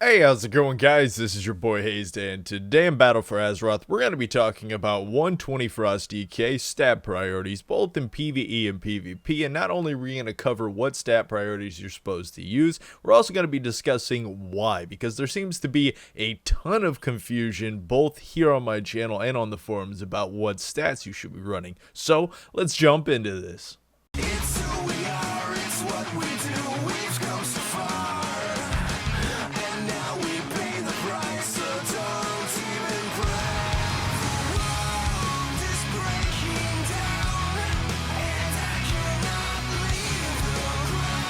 Hey, how's it going, guys? This is your boy Hazzed, and today in Battle for Azeroth, we're going to be talking about 120 Frost DK stat priorities, both in PvE and PvP, and not only are we going to cover what stat priorities you're supposed to use, we're also going to be discussing why, because there seems to be a ton of confusion, both here on my channel and on the forums, about what stats you should be running. So, let's jump into this. It's who we are, it's what we do, we've come so far, and now we pay the price, so don't even cry. The world is breaking down, and I cannot leave the ground.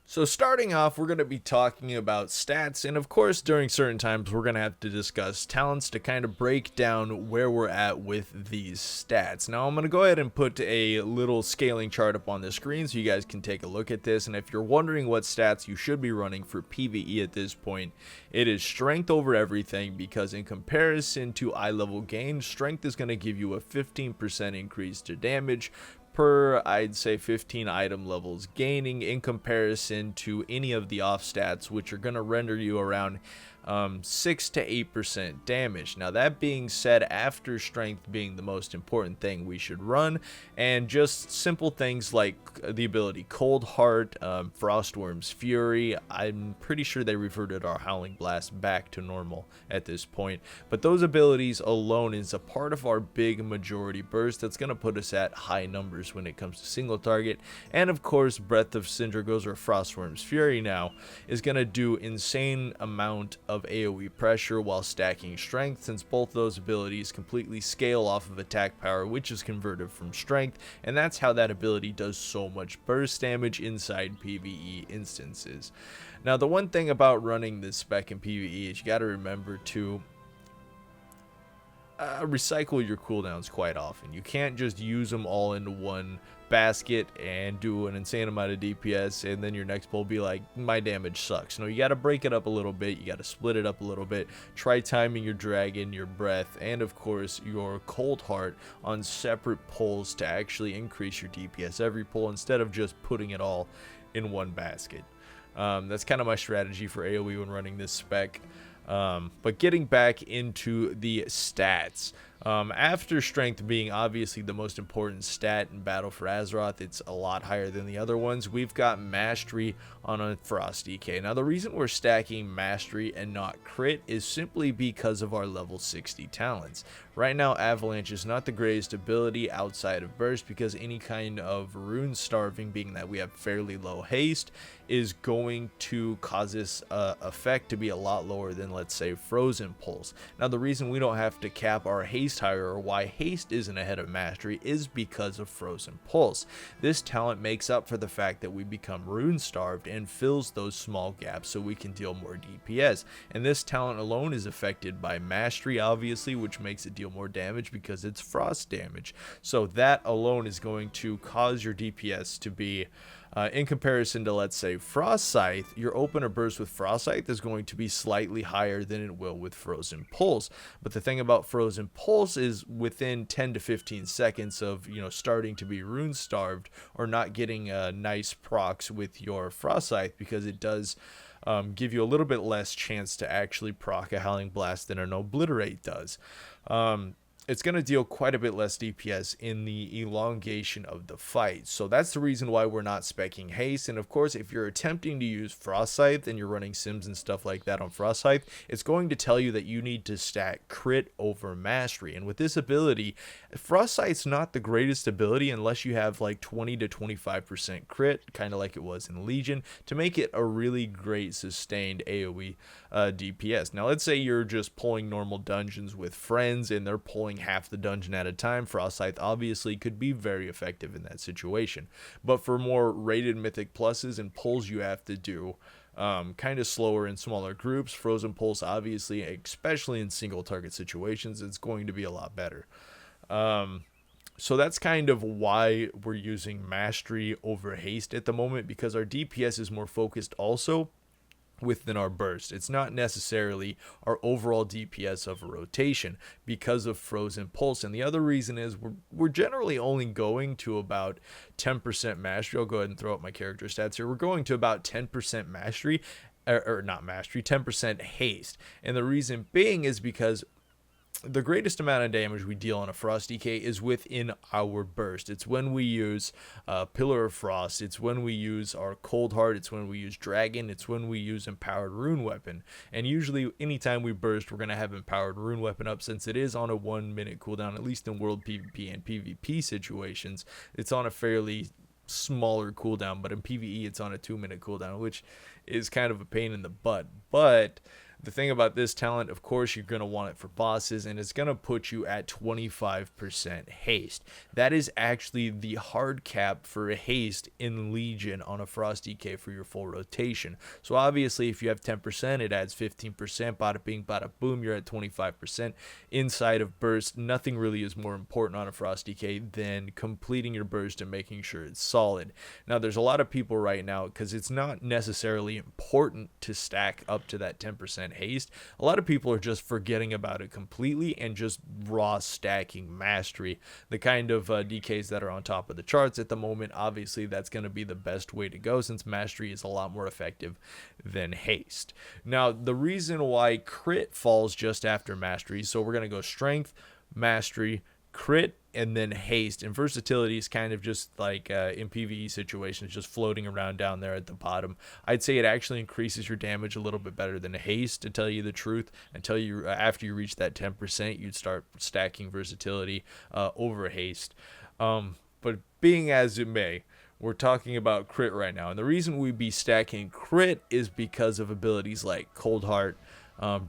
So starting off, we're going to be talking about stats, and of course during certain times we're going to have to discuss talents to kind of break down where we're at with these stats. Now I'm going to go ahead and put a little scaling chart up on the screen so you guys can take a look at this, and if you're wondering what stats you should be running for PvE at this point, it is strength over everything, because in comparison to eye level gain, strength is going to give you a 15% increase to damage per, I'd say, 15 item levels gaining, in comparison to any of the off stats, which are going to render you around 6 to 8% damage. Now that being said, after strength being the most important thing we should run, and just simple things like the ability Cold Heart, Frostworm's Fury, I'm pretty sure they reverted our Howling Blast back to normal at this point, but those abilities alone is a part of our big majority burst that's going to put us at high numbers when it comes to single target. And of course, Breath of Syndragos or Frostworm's Fury now is going to do insane amount of AoE pressure while stacking strength, since both those abilities completely scale off of attack power, which is converted from strength, and that's how that ability does so much burst damage inside PvE instances. Now the one thing about running this spec in PvE is you got to remember to recycle your cooldowns quite often. You can't just use them all into one basket and do an insane amount of DPS and then your next pull be like, my damage sucks. No, you got to break it up a little bit, you got to split it up a little bit, try timing your dragon, your breath, and of course your cold heart on separate pulls to actually increase your DPS every pull instead of just putting it all in one basket. That's kind of my strategy for AoE when running this spec. But getting back into the stats, after strength being obviously the most important stat in Battle for Azeroth, it's a lot higher than the other ones. We've got mastery on a Frost DK. Now the reason we're stacking mastery and not crit is simply because of our level 60 talents. Right now Avalanche is not the greatest ability outside of burst, because any kind of rune starving, being that we have fairly low haste, is going to cause this effect to be a lot lower than, let's say, frozen pulse. Now the reason we don't have to cap our haste higher, or why haste isn't ahead of mastery, is because of frozen pulse. This talent makes up for the fact that we become rune starved and fills those small gaps so we can deal more DPS, and this talent alone is affected by mastery obviously, which makes it deal more damage because it's frost damage. So that alone is going to cause your DPS to be in comparison to, let's say, Frost Scythe, your opener burst with Frost Scythe is going to be slightly higher than it will with Frozen Pulse. But the thing about Frozen Pulse is within 10 to 15 seconds of, starting to be rune starved or not getting nice procs with your Frost Scythe, because it does give you a little bit less chance to actually proc a Howling Blast than an Obliterate does. It's going to deal quite a bit less DPS in the elongation of the fight. So that's the reason why we're not specking haste. And of course, if you're attempting to use Frost Scythe and you're running sims and stuff like that on Frost Scythe, it's going to tell you that you need to stack crit over mastery. And with this ability, Frost Scythe's not the greatest ability unless you have like 20 to 25% crit, kind of like it was in Legion, to make it a really great sustained AoE DPS. Now let's say you're just pulling normal dungeons with friends and they're pulling half the dungeon at a time. Frost Scythe obviously could be very effective in that situation, but for more rated mythic pluses and pulls you have to do kind of slower in smaller groups, Frozen Pulse obviously, especially in single target situations, it's going to be a lot better. So that's kind of why we're using mastery over haste at the moment, because our DPS is more focused also within our burst. It's not necessarily our overall DPS of a rotation because of Frozen Pulse. And the other reason is we're generally only going to about 10% mastery. I'll go ahead and throw up my character stats here. We're going to about 10% mastery, or not mastery, 10% haste. And the reason being is because the greatest amount of damage we deal on a Frost DK is within our burst. It's when we use Pillar of Frost. It's when we use our Cold Heart. It's when we use Dragon. It's when we use Empowered Rune Weapon. And usually anytime we burst, we're going to have Empowered Rune Weapon up, since it is on a 1 minute cooldown, at least in World PvP and PvP situations. It's on a fairly smaller cooldown, but in PvE it's on a 2 minute cooldown, which is kind of a pain in the butt. But the thing about this talent, of course, you're going to want it for bosses, and it's going to put you at 25% haste. That is actually the hard cap for a haste in Legion on a Frost DK for your full rotation. So obviously, if you have 10%, it adds 15%. Bada bing, bada boom, you're at 25%. Inside of burst, nothing really is more important on a Frost DK than completing your burst and making sure it's solid. Now, there's a lot of people right now, because it's not necessarily important to stack up to that 10% haste. A lot of people are just forgetting about it completely and just raw stacking mastery. The kind of DKs that are on top of the charts at the moment, obviously that's going to be the best way to go, since mastery is a lot more effective than haste. Now, the reason why crit falls just after mastery, so we're going to go strength, mastery, crit, and then haste. And versatility is kind of just like in PvE situations, just floating around down there at the bottom. I'd say it actually increases your damage a little bit better than haste, to tell you the truth. Until you after you reach that 10%, you'd start stacking versatility over haste. But being as it may, we're talking about crit right now, and the reason we'd be stacking crit is because of abilities like Cold Heart,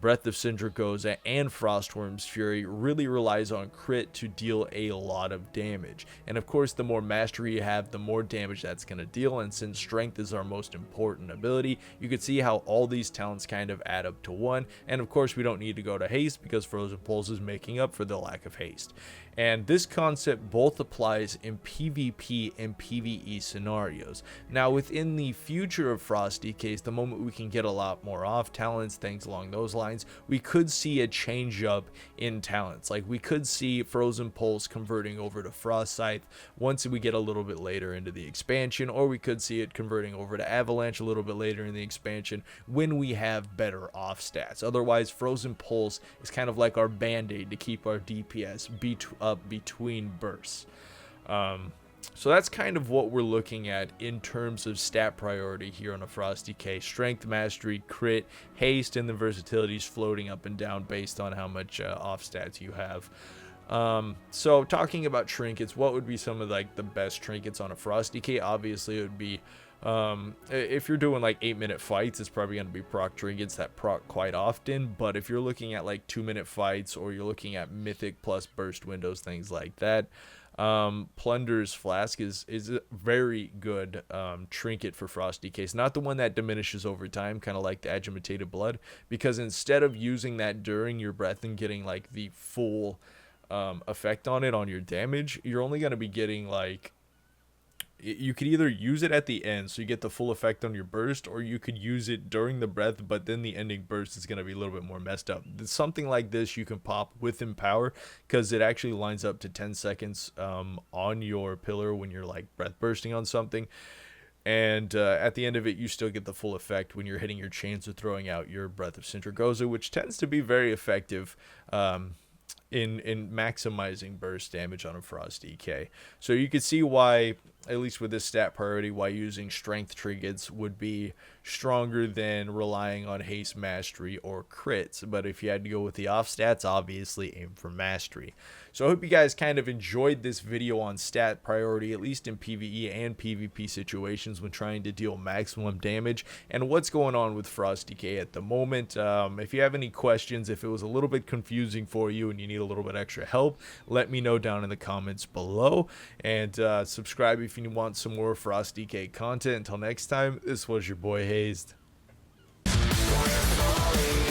Breath of Sindragosa, and Frostworm's Fury really relies on crit to deal a lot of damage. And of course, the more mastery you have, the more damage that's going to deal. And since strength is our most important ability, you can see how all these talents kind of add up to one. And of course, we don't need to go to haste because Frozen Pulse is making up for the lack of haste. And this concept both applies in PvP and PvE scenarios. Now, within the future of Frost DKs, the moment we can get a lot more off talents, things along those lines, we could see a change up in talents. Like, we could see Frozen Pulse converting over to Frost Scythe once we get a little bit later into the expansion, or we could see it converting over to Avalanche a little bit later in the expansion when we have better off stats. Otherwise, Frozen Pulse is kind of like our band-aid to keep our DPS up between bursts. So that's kind of what we're looking at in terms of stat priority here on a Frost DK. Strength, mastery, crit, haste, and the versatility is floating up and down based on how much off stats you have. So talking about trinkets, what would be some of like the best trinkets on a Frost DK? Obviously it would be if you're doing like 8-minute fights, it's probably going to be proc trinkets that proc quite often. But if you're looking at like 2-minute fights, or you're looking at mythic plus burst windows, things like that, Plunder's Flask is a very good trinket for Frost DKs. Not the one that diminishes over time, kind of like the Agitated Blood, because instead of using that during your breath and getting like the full effect on it on your damage, you're only going to be getting like, you could either use it at the end so you get the full effect on your burst, or you could use it during the breath, but then the ending burst is going to be a little bit more messed up. Something like this you can pop with Empower, because it actually lines up to 10 seconds on your pillar when you're like breath bursting on something. And at the end of it, you still get the full effect when you're hitting your chains or throwing out your Breath of Sindragosa, which tends to be very effective in maximizing burst damage on a Frost DK. So you can see why, at least with this stat priority, why using strength trinkets would be stronger than relying on haste, mastery, or crits. But if you had to go with the off stats, obviously aim for mastery. So I hope you guys kind of enjoyed this video on stat priority, at least in PvE and PvP situations when trying to deal maximum damage, and what's going on with Frost DK at the moment. If you have any questions, if it was a little bit confusing for you and you need a little bit extra help, let me know down in the comments below, and subscribe if you want some more Frost DK content. Until next time, this was your boy Hazzed. We're falling